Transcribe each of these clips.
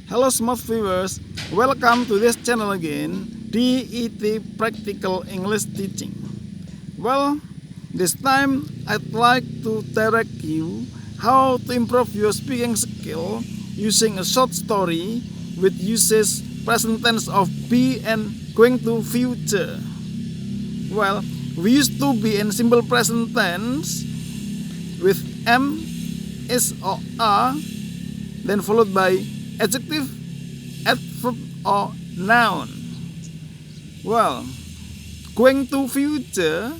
Hello smart viewers, welcome to this channel again, DET Practical English Teaching. Well, this time I'd like to direct you how to improve your speaking skill using a short story with uses present tense of be and going to future. Well, we used to be in simple present tense with am, is or are, then followed by adjective, adverb or noun. Well, going to future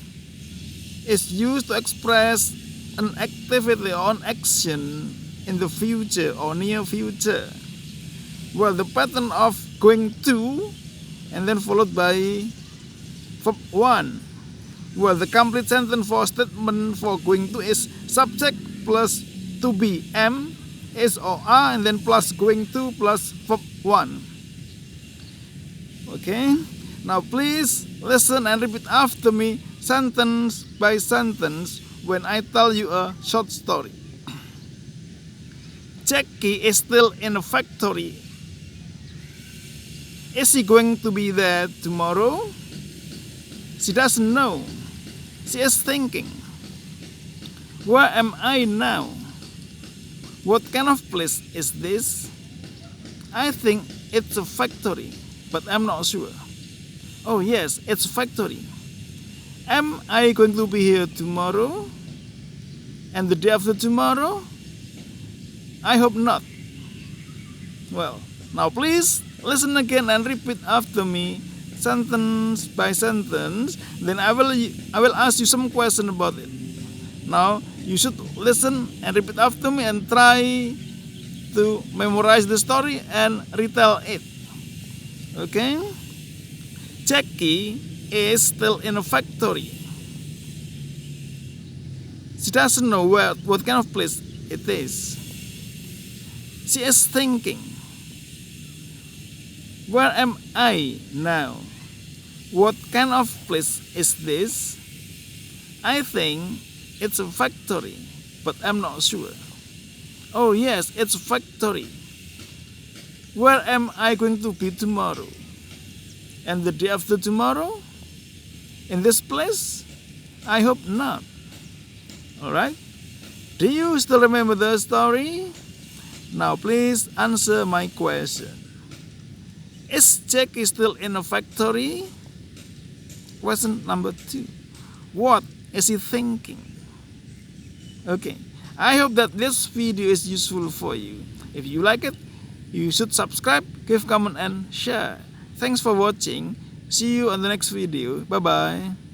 is used to express an activity or an action in the future or near future. Well, the pattern of going to and then followed by verb 1. Well, the complete sentence for statement for going to is subject plus to be am, is or are, and then plus going to plus verb 1. Okay, now please listen and repeat after me sentence by sentence when I tell you a short story. Jackie is still in the factory. Is he going to be there tomorrow? She doesn't know. She is thinking, where am I now? What kind of place is this? I think it's a factory, but I'm not sure. Oh yes, it's a factory. Am I going to be here tomorrow? And the day after tomorrow? I hope not. Well, now please listen again and repeat after me sentence by sentence. Then I will ask you some question about it. Now you should listen and repeat after me and try to memorize the story and retell it. Okay? Jackie is still in a factory. She doesn't know what kind of place it is. She is thinking, where am I now? What kind of place is this? I think it's a factory, but I'm not sure. Oh yes, it's a factory. Where am I going to be tomorrow? And the day after tomorrow? In this place? I hope not. Alright? Do you still remember the story? Now please answer my question. Is Jackie still in a factory? Question number 2. What is he thinking? Okay, I hope that this video is useful for you. If you like it, you should subscribe, give comment and share. Thanks for watching. See you on the next video. Bye bye.